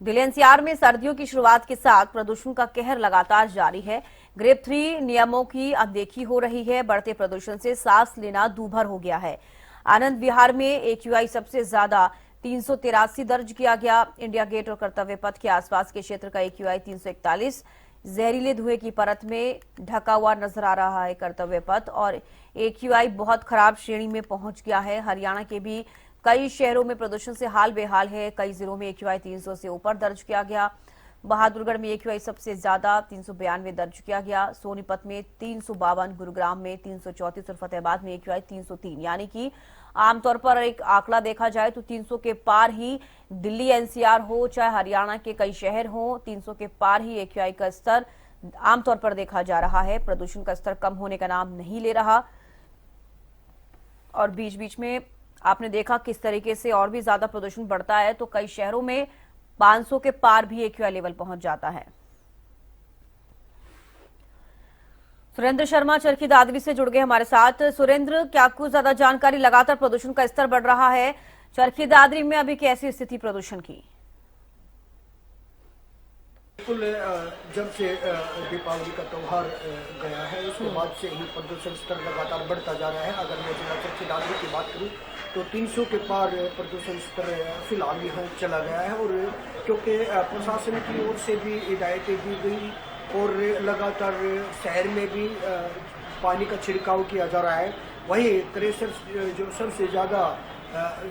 Delhi NCR में सर्दियों की शुरुआत के साथ प्रदूषण का कहर लगातार जारी है। ग्रेड 3 नियमों की अनदेखी हो रही है। बढ़ते प्रदूषण से सांस लेना दूभर हो गया है। आनंद विहार में एक्यूआई सबसे ज्यादा 383 दर्ज किया गया। इंडिया गेट और कर्तव्य पथ के आसपास के क्षेत्र का एक्यूआई 341। जहरीले धुएं की परत में ढका हुआ नजर आ रहा है कर्तव्य पथ और एक्यूआई बहुत खराब श्रेणी में पहुंच गया है। हरियाणा के भी कई शहरों में प्रदूषण से हाल बेहाल है। कई जिलों में एक्यूआई 300 से ऊपर दर्ज किया गया। बहादुरगढ़ में एक्यूआई सबसे ज्यादा 392 दर्ज किया गया। सोनीपत में 352, गुरुग्राम में 334 और फतेहाबाद में एक्यूआई 303। यानी कि आमतौर पर एक आंकड़ा देखा जाए तो 300 के पार ही दिल्ली एनसीआर हो चाहे हरियाणा के कई शहर हो, 300 के पार ही एक्यूआई का स्तर आमतौर पर देखा जा रहा है। प्रदूषण का स्तर कम होने का नाम नहीं ले रहा और बीच बीच में आपने देखा किस तरीके से और भी ज्यादा प्रदूषण बढ़ता है तो कई शहरों में 500 के पार भी एक्यूआई लेवल पहुंच जाता है। सुरेंद्र शर्मा चरखी दादरी से जुड़ गए हमारे साथ। सुरेंद्र, क्या कुछ ज्यादा जानकारी? लगातार प्रदूषण का स्तर बढ़ रहा है। चरखी दादरी में अभी कैसी स्थिति प्रदूषण की? बिल्कुल, जब से दीपावली का त्यौहार गया है उसके बाद से ही प्रदूषण स्तर लगातार बढ़ता जा रहा है। अगर मैं जिला चरखी दादरी की बात करूं तो 300 के पार प्रदूषण स्तर फिलहाल यहाँ चला गया है और क्योंकि प्रशासन की ओर से भी हिदायतें दी गई और लगातार शहर में भी पानी का छिड़काव किया जा रहा है। वहीं क्रेशर जो सबसे ज़्यादा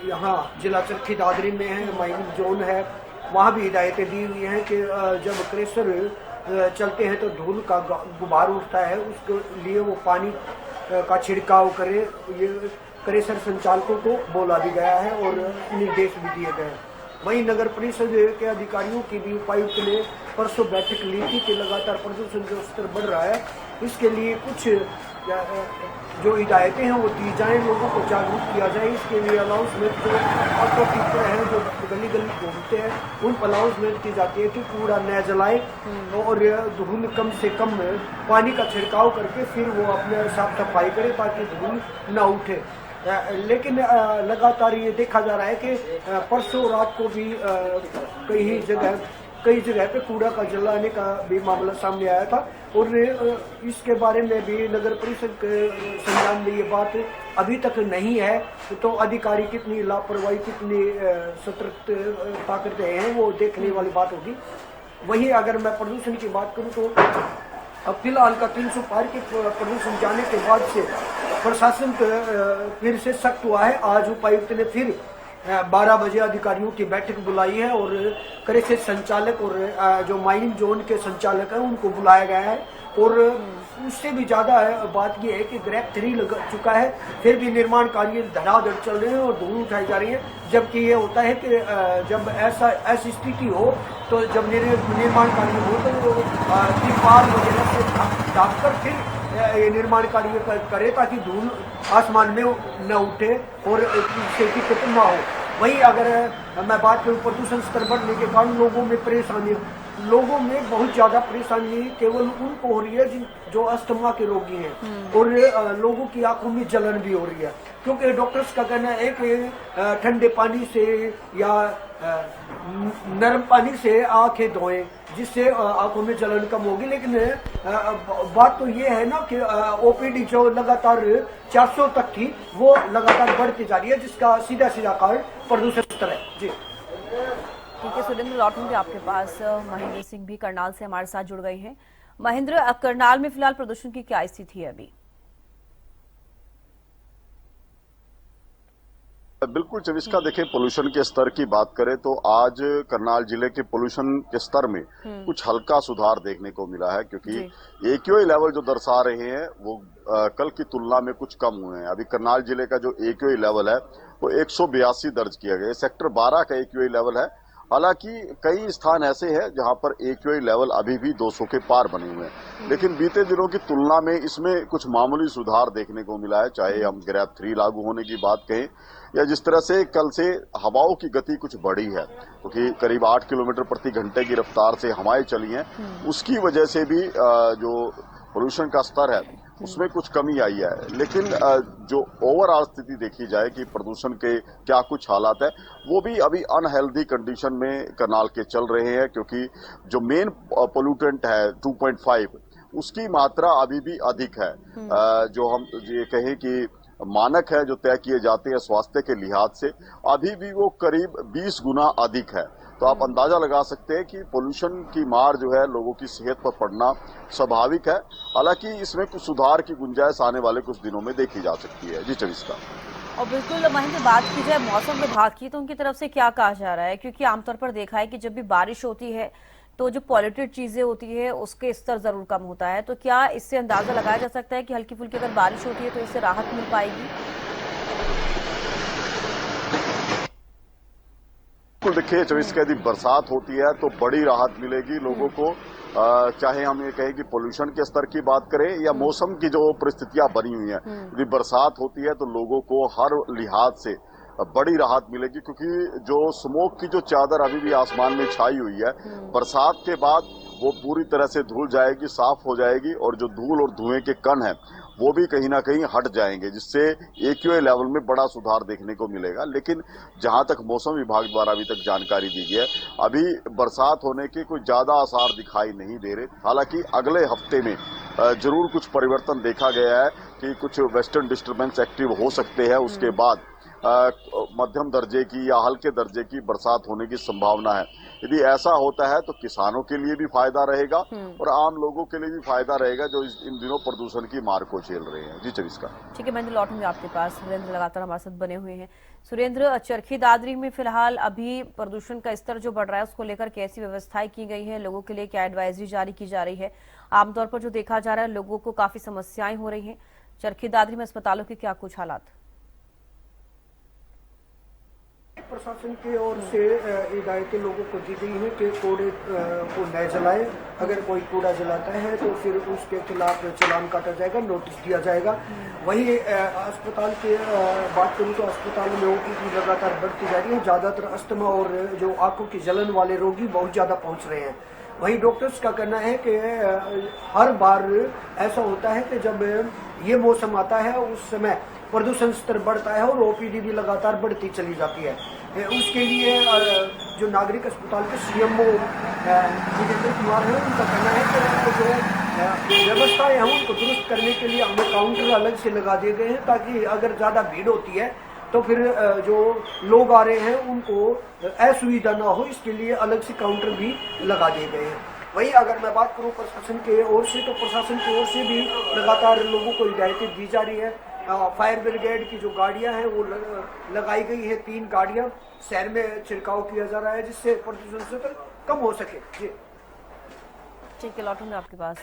यहाँ जिला चरखी दादरी में है, माइनिंग जोन है, वहाँ भी हिदायतें दी हुई हैं कि जब क्रेशर चलते हैं तो धूल का गुबार उठता है, उसके लिए वो पानी का छिड़काव करे। ये क्रेशर संचालकों को बोला भी गया है और निर्देश भी दिए गए हैं। वहीं नगर परिषद के अधिकारियों की भी उपायुक्त ने परसों बैठक ली थी कि लगातार प्रदूषण जो स्तर बढ़ रहा है इसके लिए कुछ जो हिदायतें हैं वो दी जाएं, लोगों को जागरूक किया जाए। इसके लिए अनाउंसमेंट जो ऑटो टीचर हैं जो गली गली घूमते हैं उन पर अनाउंसमेंट की जाती है कि कूड़ा न जलाए और धूल कम से कम पानी का छिड़काव करके फिर वो अपने साफ सफाई करे ताकि धूल न उठे। लेकिन लगातार ये देखा जा रहा है कि परसों रात को भी कई जगह पे कूड़ा का जलाने का भी मामला सामने आया था और इसके बारे में भी नगर परिषद के संज्ञान में ये बात अभी तक नहीं है। तो अधिकारी कितनी लापरवाही, कितनी सतर्कता करते हैं वो देखने वाली बात होगी। वहीं अगर मैं प्रदूषण की बात करूँ तो अब फिलहाल का 300 पार के प्रदूषण जाने के बाद से प्रशासन फिर से सख्त हुआ है। आज उपायुक्त ने फिर 12 बजे अधिकारियों की बैठक बुलाई है और क्रेशर संचालक और जो माइनिंग जोन के संचालक हैं उनको बुलाया गया है। और उससे भी ज्यादा बात यह है कि ग्रेड 3 लग चुका है, फिर भी निर्माण कार्य धड़ाधड़ चल रहे हैं और धूल उठाई जा रही है। जबकि ये होता है कि जब ऐसी स्थिति हो तो जब निर्माण कार्य हो तो तिरपाल वगैरह से ढककर फिर ये निर्माण कार्य करे ताकि धूल आसमान में न उठे और इससे दिक्कत न हो। वहीं अगर मैं बात करूँ प्रदूषण स्तर बढ़ने के कारण लोगों में बहुत ज्यादा परेशानी केवल उनको हो रही है जो अस्थमा के रोगी हैं और लोगों की आंखों में जलन भी हो रही है, क्योंकि डॉक्टर्स का कहना है कि ठंडे पानी से या नरम पानी से आंखें धोएं जिससे आंखों में जलन कम होगी। लेकिन बात तो ये है ना कि ओपीडी जो लगातार 400 तक थी वो लगातार बढ़ती जा रही है, जिसका सीधा कारण प्रदूषण स्तर है। जी ठीक है सुरेंद्र, लौटूंगे आपके पास। महेंद्र सिंह भी करनाल से हमारे साथ जुड़ गए हैं। महेंद्र, करनाल में फिलहाल प्रदूषण की क्या स्थिति है अभी? बिल्कुल, जब इसका देखें पोल्यूशन के स्तर की बात करें तो आज करनाल जिले के पोल्यूशन के स्तर में कुछ हल्का सुधार देखने को मिला है, क्योंकि एक्यूआई लेवल जो दर्शा रहे हैं वो कल की तुलना में कुछ कम हुए हैं। अभी करनाल जिले का जो एक्यूआई लेवल है वो 182 दर्ज किया गया है। सेक्टर 12 का एक्यूआई लेवल है। हालांकि कई स्थान ऐसे हैं जहां पर एक्यूआई लेवल अभी भी 200 के पार बने हुए हैं, लेकिन बीते दिनों की तुलना में इसमें कुछ मामूली सुधार देखने को मिला है। चाहे हम ग्रेड 3 लागू होने की बात कहें या जिस तरह से कल से हवाओं की गति कुछ बढ़ी है, क्योंकि करीब 8 किलोमीटर प्रति घंटे की रफ्तार से हवाएं चली हैं, उसकी वजह से भी जो पोल्यूशन का स्तर है उसमें कुछ कमी आई है। लेकिन जो ओवरऑल स्थिति देखी जाए कि प्रदूषण के क्या कुछ हालात है, वो भी अभी अनहेल्दी कंडीशन में करनाल के चल रहे हैं, क्योंकि जो मेन पोल्यूटेंट है 2.5 उसकी मात्रा अभी भी अधिक है। जो हम ये कहें कि मानक है जो तय किए जाते हैं स्वास्थ्य के लिहाज से, अभी भी वो करीब 20 गुना अधिक है। तो आप अंदाजा लगा सकते हैं कि पोल्यूशन की मार जो है लोगों की सेहत पर पड़ना स्वाभाविक है। हालांकि इसमें कुछ सुधार की गुंजाइश आने वाले कुछ दिनों में देखी जा सकती है। जी चविस्का। और बिल्कुल महेंद्र, बात की जाए मौसम विभाग की तो उनकी तरफ से क्या कहा जा रहा है, क्योंकि आमतौर पर देखा है कि जब भी बारिश होती है तो जो पॉल्यूटेड चीजें होती है उसके स्तर जरूर कम होता है। तो क्या इससे अंदाजा लगाया जा सकता है कि हल्की फुल्की अगर बारिश होती है तो इससे राहत मिल पाएगी? देखिए, 24 यदि बरसात होती है तो बड़ी राहत मिलेगी लोगों को। चाहे हम ये कहें कि पोल्यूशन के स्तर की बात करें या मौसम की जो परिस्थितियां बनी हुई हैं, यदि बरसात होती है तो लोगों को हर लिहाज से बड़ी राहत मिलेगी, क्योंकि जो स्मोक की जो चादर अभी भी आसमान में छाई हुई है, बरसात के बाद वो पूरी तरह से धुल जाएगी, साफ हो जाएगी, और जो धूल और धुएं के कण हैं वो भी कहीं ना कहीं हट जाएंगे, जिससे AQI लेवल में बड़ा सुधार देखने को मिलेगा। लेकिन जहां तक मौसम विभाग द्वारा अभी तक जानकारी दी गई है, अभी बरसात होने के कोई ज्यादा आसार दिखाई नहीं दे रहे। हालांकि अगले हफ्ते में जरूर कुछ परिवर्तन देखा गया है कि कुछ वेस्टर्न डिस्टर्बेंस एक्टिव हो सकते हैं। उसके बाद मध्यम दर्जे की या हल्के दर्जे की बरसात होने की संभावना है। यदि ऐसा होता है तो किसानों के लिए भी फायदा रहेगा और आम लोगों के लिए भी फायदा रहेगा जो इन दिनों प्रदूषण की मार को झेल रहे हैं। जी चविस्का। ठीक है, मैं लौटूंगी आपके पास। सुरेंद्र लगातार हमारे साथ बने हुए हैं। सुरेंद्र, चरखी दादरी में फिलहाल अभी प्रदूषण का स्तर जो बढ़ रहा है उसको लेकर कैसी व्यवस्थाएं की गई है, लोगों के लिए क्या एडवाइजरी जारी की जा रही है? आमतौर पर जो देखा जा रहा है लोगों को काफी समस्याएं हो रही है, चरखी दादरी में अस्पतालों के क्या कुछ हालात? प्रशासन की ओर से हिदायतें लोगों को दी गई है कि कूड़े को न जलाएं। अगर कोई कूड़ा जलाता है तो फिर उसके खिलाफ चालान काटा जाएगा, नोटिस दिया जाएगा। वही अस्पताल की बात करूँ तो अस्पताल में OPD लगातार बढ़ती जा रही है। ज्यादातर अस्थमा और जो आंखों की जलन वाले रोगी बहुत ज्यादा पहुंच रहे हैं। वही डॉक्टर्स का कहना है कि हर बार ऐसा होता है कि जब ये मौसम आता है उस समय प्रदूषण स्तर बढ़ता है और OPD भी लगातार बढ़ती चली जाती है। उसके लिए जो नागरिक अस्पताल के CMO जितेंद्र कुमार है, उनका कहना है कि जो व्यवस्थाएं हैं उनको दुरुस्त करने के लिए हमने काउंटर अलग से लगा दिए गए हैं, ताकि अगर ज्यादा भीड़ होती है तो फिर जो लोग आ रहे हैं उनको असुविधा ना हो, इसके लिए अलग से काउंटर भी लगा दिए गए हैं। वही अगर मैं बात करूं प्रशासन की ओर से, तो प्रशासन की ओर से भी लगातार लोगों को हिदायतें दी जा रही है। फायर ब्रिगेड की जो गाड़ियां हैं वो लगाई गई है, 3 गाड़ियां शहर में छिड़काव किया जा रहा है, जिससे प्रदूषण से कम हो सके। जी ठीक है, लौटूंगा आपके पास।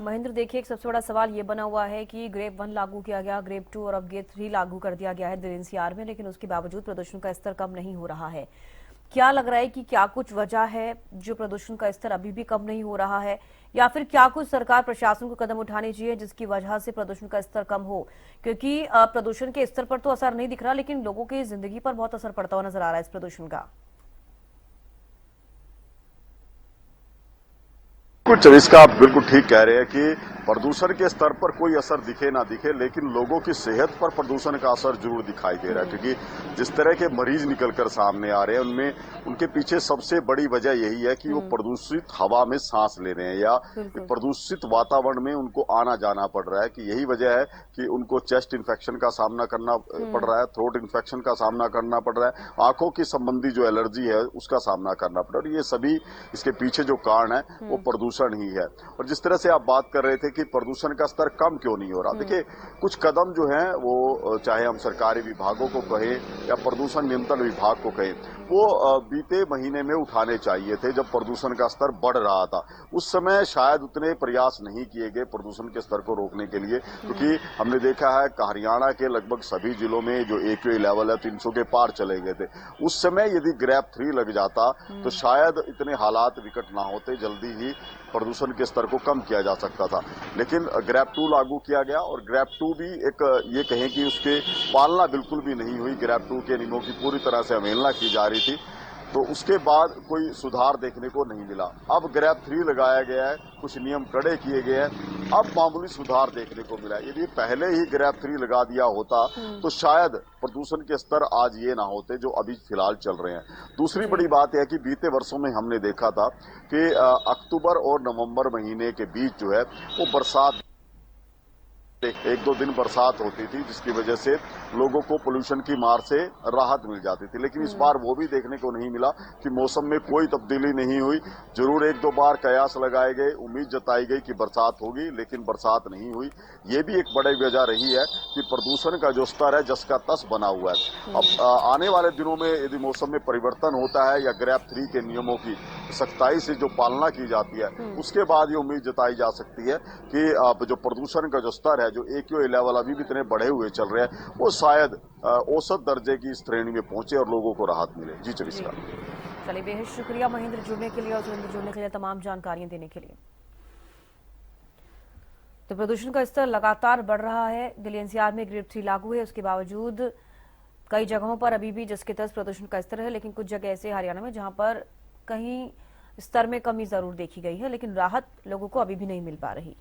महेंद्र, देखिए, एक सबसे बड़ा सवाल ये बना हुआ है कि ग्रेप 1 लागू किया गया, ग्रेप 2 और अब ग्रेप 3 लागू कर दिया गया है दिल्ली NCR में, लेकिन उसके बावजूद प्रदूषण का स्तर कम नहीं हो रहा है। क्या लग रहा है कि क्या कुछ वजह है जो प्रदूषण का स्तर अभी भी कम नहीं हो रहा है, या फिर क्या कुछ सरकार प्रशासन को कदम उठाने चाहिए जिसकी वजह से प्रदूषण का स्तर कम हो? क्योंकि प्रदूषण के स्तर पर तो असर नहीं दिख रहा, लेकिन लोगों की जिंदगी पर बहुत असर पड़ता हुआ नजर आ रहा है इस प्रदूषण का। कुछ इसका आप बिल्कुल ठीक कह रहे हैं कि प्रदूषण के स्तर पर कोई असर दिखे ना दिखे, लेकिन लोगों की सेहत पर प्रदूषण का असर जरूर दिखाई दे रहा है। क्योंकि जिस तरह के मरीज निकलकर सामने आ रहे हैं उनमें उनके पीछे सबसे बड़ी वजह यही है कि वो प्रदूषित हवा में सांस ले रहे हैं या प्रदूषित वातावरण में उनको आना जाना पड़ रहा है। कि यही वजह है कि उनको चेस्ट इन्फेक्शन का सामना करना पड़ रहा है, थ्रोट इन्फेक्शन का सामना करना पड़ रहा है, आंखों की संबंधी जो एलर्जी है उसका सामना करना पड़ रहा है। ये सभी इसके पीछे जो कारण है वो प्रदूषण ही है। और जिस तरह से आप बात कर रहे थे कि प्रदूषण का स्तर कम क्यों नहीं हो रहा, देखिए कुछ कदम जो हैं वो चाहे हम सरकारी विभागों को कहें या प्रदूषण नियंत्रण विभाग को कहें, वो बीते महीने में उठाने चाहिए थे। जब प्रदूषण का स्तर बढ़ रहा था उस समय शायद उतने प्रयास नहीं किए गए प्रदूषण के स्तर को रोकने के लिए, क्योंकि हमने देखा है कि हरियाणा के लगभग सभी जिलों में जो AQI लेवल है 300 के पार चले गए थे। उस समय यदि ग्रेप 3 लग जाता तो शायद इतने हालात विकट ना होते, जल्दी ही प्रदूषण के स्तर को कम किया जा सकता था। लेकिन ग्रेप 2 लागू किया गया और ग्रेप 2 भी एक ये कहें कि उसके पालना बिल्कुल भी नहीं हुई। ग्रेप 2 के नियमों की पूरी तरह से अवहेलना की जा रही थी। तो उसके बाद कोई सुधार देखने को नहीं मिला। अब ग्रैब 3 लगाया गया है, कुछ नियम कड़े किए गए हैं, अब मामूली सुधार देखने को मिला। यदि पहले ही ग्रैब 3 लगा दिया होता तो शायद प्रदूषण के स्तर आज ये ना होते जो अभी फिलहाल चल रहे हैं। दूसरी बड़ी बात यह है कि बीते वर्षों में हमने देखा था कि अक्टूबर और नवंबर महीने के बीच जो है वो बरसात, एक दो दिन बरसात होती थी जिसकी वजह से लोगों को पोल्यूशन की मार से राहत मिल जाती थी। लेकिन इस बार वो भी देखने को नहीं मिला कि मौसम में कोई तब्दीली नहीं हुई। जरूर एक दो बार कयास लगाए गए, उम्मीद जताई गई कि बरसात होगी, लेकिन बरसात नहीं हुई। ये भी एक बड़ी वजह रही है कि प्रदूषण का जो स्तर है जस का तस बना हुआ है। अब आने वाले दिनों में यदि मौसम में परिवर्तन होता है या ग्रैब 3 के नियमों की सख्ताई से जो पालना की जाती है, उसके बाद ये उम्मीद जताई जा सकती है कि अब जो प्रदूषण का जो स्तर है, जो AQI लेवल अभी भी इतने बढ़े हुए चल रहे हैं, वो शायद औसत दर्जे की श्रेणी में पहुंचे और लोगों को राहत मिले। जी चलिए, चलिए बेहद शुक्रिया महेंद्र जुड़ने के लिए और सुरेंद्र जुड़ने के लिए, तमाम जानकारियां देने के लिए। तो प्रदूषण का स्तर लगातार बढ़ रहा है। दिल्ली NCR में ग्रेड 3 लागू है, उसके बावजूद कई जगहों पर अभी भी जस के तस प्रदूषण का स्तर है। लेकिन कुछ जगह ऐसे हरियाणा में जहां पर कहीं स्तर में कमी जरूर देखी गई है, लेकिन राहत लोगों को अभी भी नहीं मिल पा रही।